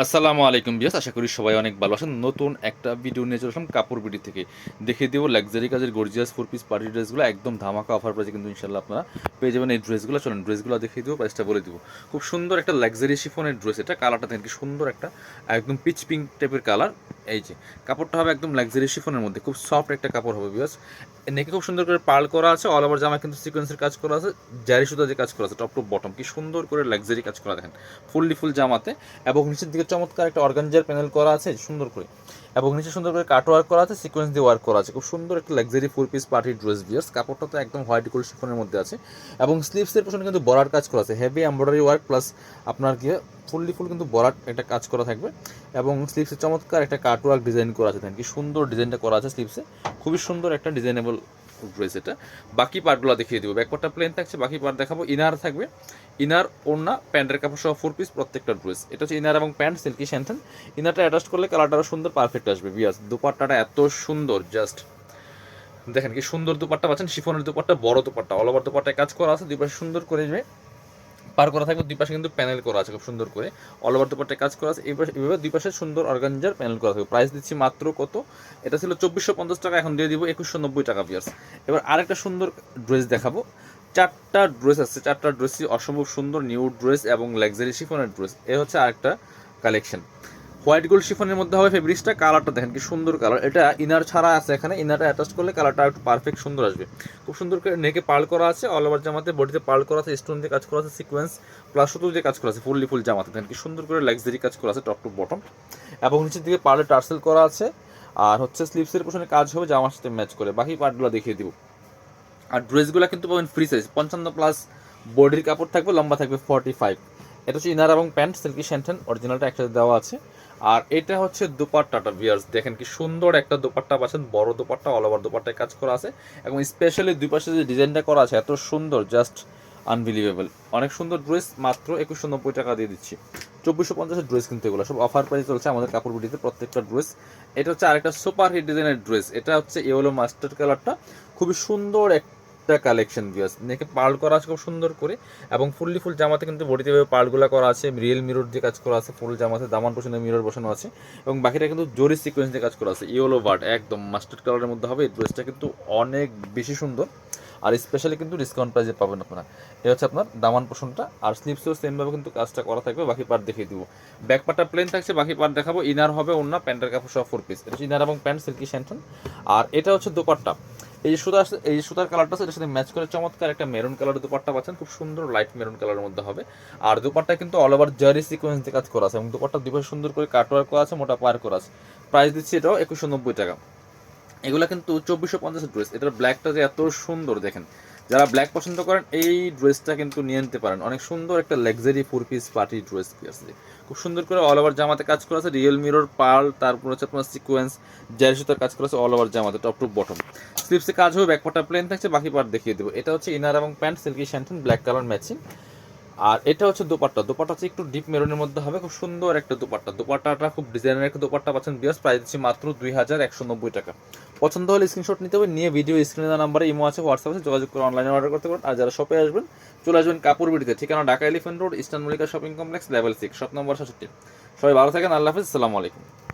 আসসালামু আলাইকুম বিয়াস, আশা করি সবাই অনেক ভালো আছেন। নতুন একটা ভিডিও নিয়ে চলে আসলাম কাপড় বিডি থেকে। দেখিয়ে দেবো লাক্সারি কাজের গর্জিয়াস 4 পিস পার্টি ড্রেসগুলো একদম ধামাকা অফার প্রাইসে কিন্তু ইনশাল্লাহ আপনারা পেয়ে যাবেন। এই ড্রেসগুলো চলেন ড্রেসগুলো দেখিয়ে দেবো, প্রাইসটা বলে দিব। খুব সুন্দর একটা লাক্সারি শিফনের ড্রেস, এটা কালারটা দেখেন কি সুন্দর, একটা একদম পিচ পিঙ্ক টাইপের কালার। এই যে কাপড়টা হবে একদম লাক্সারি শিফনের মধ্যে, খুব সফট একটা কাপড় হবে বিয়াস। নেকে খুব সুন্দর করে পার্ল করা আছে, অল ওভার জামা কিন্তু সিকোয়েন্সের কাজ করা আছে, জারি সুতা যে কাজ করা আছে টপ টু বটম, কি সুন্দর করে লাক্সারি কাজ করা দেখেন ফুল জামাতে। এবং নিচের দিকে চমৎকার একটা অর্গানজার প্যানেল করা আছে সুন্দর করে, এবং নিচে সুন্দর করে কাট ওয়ার্ক করা আছে, সিকোয়েন্স দিয়ে ওয়ার্ক করা আছে। খুব সুন্দর একটা লাক্সারি 4 পিস পার্টি ড্রেস বিয়ার্স। কাপড়টা তো একদম হোয়াইট গোল্ড শিফনের মধ্যে আছে, এবং স্লিভসের পেছনে কিন্তু বরার কাজ করা আছে, হেভি এমব্রয়ডারি ওয়ার্ক প্লাস আপনার কি ফুল কিন্তু বরাট একটা কাজ করা থাকবে। এবং স্লিভসে চমৎকার একটা কাট ওয়ার্ক ডিজাইন করা আছে, দেখেন কি সুন্দর ডিজাইনটা করা আছে স্লিভসে, খুবই সুন্দর একটা ডিজাইনেবল ড্রেস এটা। বাকি পার্টগুলো দেখিয়ে দেবো, ব্যাকপার্টটা প্লেন থাকছে, বাকি পার্ট দেখাবো। ইনার থাকবে, ইনার ওড়না প্যান্টের কাপড় সহ 4 পিস প্রত্যেকটা ড্রেস। এটা হচ্ছে ইনার এবং প্যান্ট সিল্কি স্যান্টন। ইনারটা অ্যাটাচ করলে কালারটা আরও সুন্দর পারফেক্ট আসবে বিয়াস। দুপাট্টাটা এত সুন্দর, জাস্ট দেখেন কি সুন্দর দুপাট্টা পাচ্ছেন, শিফনের দুপাট্টা, বড় দুপাট্টা, অল ওভার দুপাট্টায় কাজ করা আছে, দুই পাশে সুন্দর করে যাবে পার করা থাকবে, দুই পাশে কিন্তু প্যানেল করা আছে খুব সুন্দর করে, অল ওভার দুপাট্টায় কাজ করা আছে। এইভাবে দুই পাশে সুন্দর অর্গানজার প্যানেল করা থাকবে। প্রাইস দিচ্ছি মাত্র কত, এটা ছিল 2450 টাকা, এখন দিয়ে দিব 2190 টাকা বিয়ার্স। এবার আরেকটা সুন্দর ড্রেস দেখাবো। চারটা ড্রেস আছে, চারটা ড্রেসই অসম্ভব সুন্দর, নিউ ড্রেস এবং লাক্সারি শিফনের ড্রেস। এ হচ্ছে আরেকটা কালেকশন, হোয়াইট গোল্ড শিফনের মধ্যে হবে ফেব্রিক্সটা। কালারটা দেখেন কি সুন্দর কালার, এটা ইনার ছাড়া আছে, এখানে ইনারটা অ্যাটাচ করলে কালারটা একটু পারফেক্ট সুন্দর আসবে। খুব সুন্দর করে নেকে পার্ল করা আছে, অল ওভার জামাতে বডিতে পার্ল করা আছে, স্টোন দিয়ে কাজ করা আছে, সিকোয়েন্স প্লাস সুতো দিয়ে কাজ করা আছে, ফুল জামাতে দেখেন কি সুন্দর করে লাক্সারি কাজ করা আছে টপ টু বটম। এবং নিচের দিকে পার্লে টার্সেল করা আছে, আর হচ্ছে স্লিভসের পেছনে কাজ হবে জামার সাথে ম্যাচ করে। বাকি পার্টগুলো দেখিয়ে দিব। আর ড্রেসগুলো কিন্তু পাবেন ফ্রি সাইজ 55+, বডির কাপড় থাকবে, লম্বা থাকবে 45। এটা হচ্ছে ইনার এবং প্যান্ট সিল্কি শ্যান্টেন, অরিজিনালটা একসাথে দেওয়া আছে। আর এটা হচ্ছে দুপাট্টাটা ভিউয়ার্স, দেখেন কি সুন্দর একটা দুপাট্টা পাচ্ছেন, বড় দুপাট্টা, অল ওভার দুপাট্টায় কাজ করা আছে, এবং স্পেশালি দুই পাশে যে ডিজাইনটা করা আছে এত সুন্দর, জাস্ট আনবিলিভেবল। অনেক সুন্দর ড্রেস, মাত্র 2190 টাকা দিয়ে দিচ্ছি। 2450 ড্রেস কিন্তু এগুলো সব অফার প্রাইস চলছে আমাদের কাপড় বিটিতে প্রত্যেকটা ড্রেস। এটা হচ্ছে আরেকটা সুপার হিট ডিজাইনের ড্রেস, এটা হচ্ছে ইয়েলো মাস্টার্ড কালারটা, খুবই সুন্দর একটা কালেকশন ভিউয়ার্স। নেকে পার্ল করা আছে খুব সুন্দর করে, এবং ফুল জামাতে কিন্তু বডিতে পার্লগুলো করা আছে, রিয়েল মিরর দিয়ে কাজ করা আছে, ফুল জামাতে দামান পোষণে মিরর বসানো আছে, এবং বাকিটা কিন্তু জরি সিকোয়েন্স দিয়ে কাজ করা আছে। ইয়েলো বার্ড একদম মাস্টার্ড কালারের মধ্যে হবে এই ড্রেসটা, কিন্তু অনেক বেশি সুন্দর। আর স্পেশালি কিন্তু ডিসকাউন্ট প্রাইসে পাবেন আপনারা। এটা হচ্ছে আপনার দামান পোষণটা, আর স্লিপসেও সেমভাবে কিন্তু কাজটা করা থাকবে। বাকি পার্ট দেখিয়ে দিব, ব্যাক পার্টটা প্লেন থাকছে, বাকি পার্ট দেখাবো। ইনার হবে ওড়না প্যান্টের কাপড় সহ 4 পিস, এটা হচ্ছে ইনার এবং প্যান্ট সিল্কি শ্যান্টন। আর এটা হচ্ছে দোপাট্টা, এই যে সুতা, এই সুতার কালারটা আছে, এটার সাথে ম্যাচ করে চমৎকার একটা মেরুন কালারের দুপাট্টা পাচ্ছেন, খুব সুন্দর লাইট মেরুন কালারের মধ্যে হবে। আর দুপাট্টা কিন্তু অল ওভার জারি সিকোয়েন্স দিয়ে কাজ করা আছে, এবং দুপাট্টা দুই পাশে সুন্দর করে কাটওয়ার্ক করা আছে, মোটা পার করা আছে। প্রাইস দিচ্ছি এটাও 2190 টাকা। এগুলো কিন্তু 2450 ড্রেস। এটার ব্ল্যাকটা যে এত সুন্দর দেখেন, যারা ব্ল্যাক পছন্দ করেন এই ড্রেসটা কিন্তু নিয়ে নিতে পারেন। অনেক সুন্দর একটা লাক্সারি 4 পিস পার্টি ড্রেস আছে, খুব সুন্দর করে অল ওভার জামাতে কাজ করা আছে, রিয়েল মিরর পার্ল, তারপর হচ্ছে আপনার সিকোয়েন্স জারি সুতার কাজ করা আছে অল ওভার জামাতে টপ টু বটম। স্লিপসে কাজ হবে, ব্যাকপার্টটা প্লেন থাকছে, বাকি পার্ট দেখিয়ে দেবো। এটা হচ্ছে ইনার এবং প্যান্ট সিল্কি শ্যান্টন, ব্ল্যাক কালার ম্যাচিং। আর এটা হচ্ছে দোপাট্টা, দোপাট্টা হচ্ছে একটু ডিপ মেরুনের মধ্যে হবে, খুব সুন্দর একটা দোপাট্টা। দোপাট্টাটা খুব ডিজাইনের একটা দোপাট্টা পাচ্ছেন বিয়াস, প্রাইস দিচ্ছি মাত্র 2190 টাকা। পছন্দ হলে স্ক্রিনশট নিতে হবে, নিয়ে ভিডিও স্ক্রিনে দেওয়া নাম্বারে ইমো আছে, হোয়াটসঅ্যাপ আছে, যোগাযোগ করে অনলাইনে অর্ডার করতে পারেন। আর যারা শপে আসবেন চলে আসবেন কাপড় বিটিতে, ঠিকানা Dhaka elephant road, eastern Mallika shopping complex, level 6, shop number 67। সবাই ভালো থাকেন, আল্লাহ হাফিজ, আসসালামু আলাইকুম।